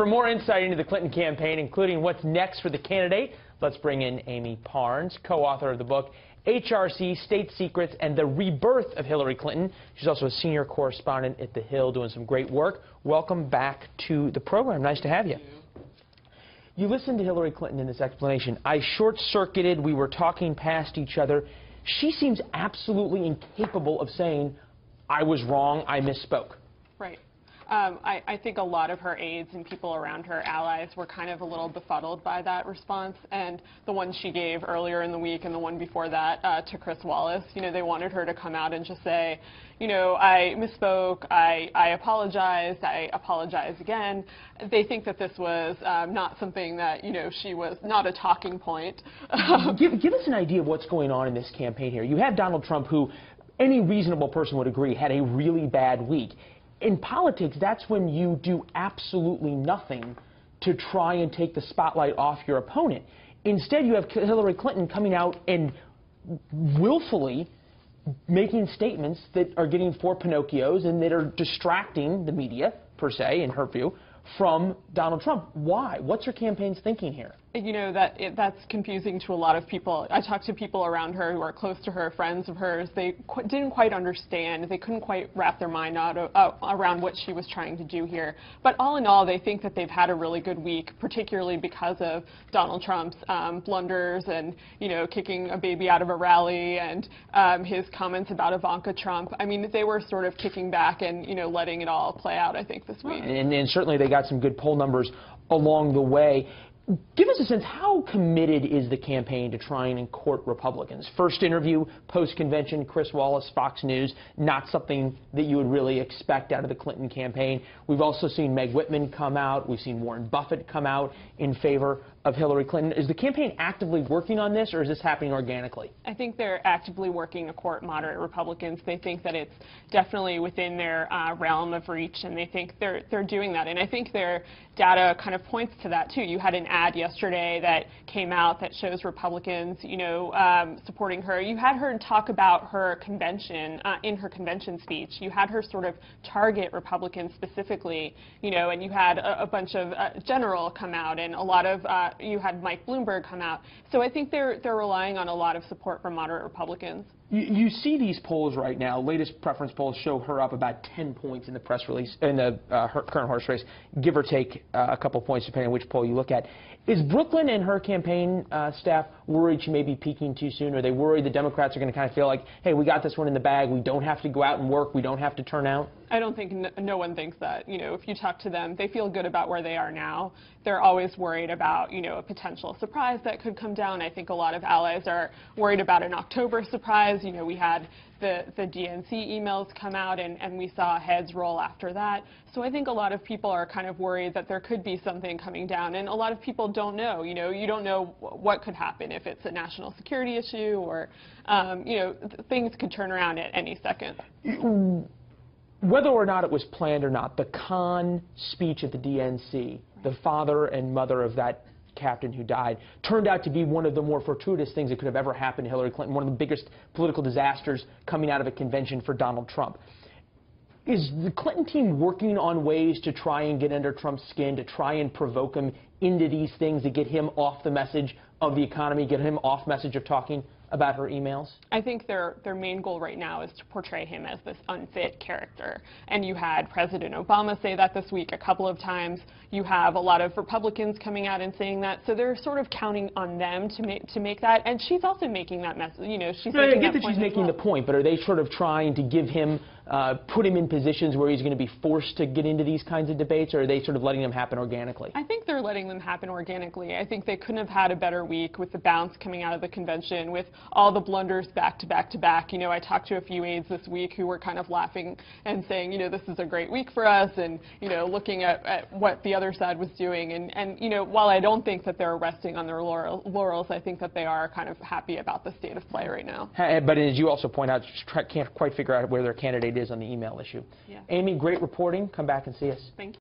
For more insight into the Clinton campaign, including what's next for the candidate, let's bring in Amy Parnes, co-author of the book HRC, State Secrets, and the Rebirth of Hillary Clinton. She's also a senior correspondent at The Hill doing some great work. Welcome back to the program. Nice to have you. You listened to Hillary Clinton in this explanation. I short-circuited. We were talking past each other. She seems absolutely incapable of saying, I was wrong, I misspoke. Right. I think a lot of her aides and people around her, allies, were kind of a little befuddled by that response. And the one she gave earlier in the week and the one before that to Chris Wallace, you know, they wanted her to come out and just say, you know, I misspoke, I apologize again. They think that this was not something that, you know, she was not a talking point. Give us an idea of what's going on in this campaign here. You have Donald Trump, who any reasonable person would agree had a really bad week. In politics, that's when you do absolutely nothing to try and take the spotlight off your opponent. Instead, you have Hillary Clinton coming out and willfully making statements that are getting four Pinocchios and that are distracting the media, per se, in her view, from Donald Trump. Why? What's her campaign's thinking here? You know, that's confusing to a lot of people. I talked to people around her who are close to her, friends of hers. They didn't quite understand. They couldn't quite wrap their mind around what she was trying to do here. But all in all, they think that they've had a really good week, particularly because of Donald Trump's blunders and, you know, kicking a baby out of a rally and his comments about Ivanka Trump. I mean, they were sort of kicking back and, you know, letting it all play out, I think, this week. And certainly they got some good poll numbers along the way. Give us a sense, how committed is the campaign to trying and court Republicans? First interview, post-convention, Chris Wallace, Fox News, not something that you would really expect out of the Clinton campaign. We've also seen Meg Whitman come out. We've seen Warren Buffett come out in favor of Hillary Clinton. Is the campaign actively working on this, or is this happening organically? I think they're actively working to court moderate Republicans. They think that it's definitely within their realm of reach, and they think they're doing that. And I think their data kind of points to that, too. You had an ad yesterday that came out that shows Republicans, you know, supporting her. You had her talk about her convention, in her convention speech. You had her sort of target Republicans specifically, you know, and you had a bunch of general come out, and a lot of you had Mike Bloomberg come out. So I think they're relying on a lot of support from moderate Republicans. You see these polls right now. Latest preference polls show her up about 10 points in the press release, in the her current horse race, give or take a couple points depending on which poll you look at. Is Brooklyn and her campaign staff worried she may be peaking too soon? Are they worried the Democrats are going to kind of feel like, hey, we got this one in the bag, we don't have to go out and work, we don't have to turn out? I don't think no one thinks that. You know, if you talk to them, they feel good about where they are now. They're always worried about, you know, a potential surprise that could come down. I think a lot of allies are worried about an October surprise. You know, we had the DNC emails come out, and we saw heads roll after that. So I think a lot of people are kind of worried that there could be something coming down, and a lot of people don't know. You know, you don't know what could happen, if it's a national security issue or, you know, things could turn around at any second. Whether or not it was planned or not, the Khan speech at the DNC, the father and mother of that captain who died, turned out to be one of the more fortuitous things that could have ever happened to Hillary Clinton, one of the biggest political disasters coming out of a convention for Donald Trump. Is the Clinton team working on ways to try and get under Trump's skin, to try and provoke him into these things, to get him off the message of the economy, get him off message of talking about her emails? I think their main goal right now is to portray him as this unfit character. And you had President Obama say that this week a couple of times. You have a lot of Republicans coming out and saying that. So they're sort of counting on them to make that. And she's also making that message. You know, she's making that point. I get that she's making the point, but are they sort of trying to give him, put him in positions where he's going to be forced to get into these kinds of debates, or are they sort of letting them happen organically? I think they're letting them happen organically. I think they couldn't have had a better week with the bounce coming out of the convention, with all the blunders back to back to back. You know, I talked to a few aides this week who were kind of laughing and saying, you know, this is a great week for us, and, you know, looking at what the other side was doing. And you know, while I don't think that they're resting on their laurels, I think that they are kind of happy about the state of play right now. But as you also point out, can't quite figure out where their candidate is on the email issue. Yeah. Amy, great reporting. Come back and see us. Thank you.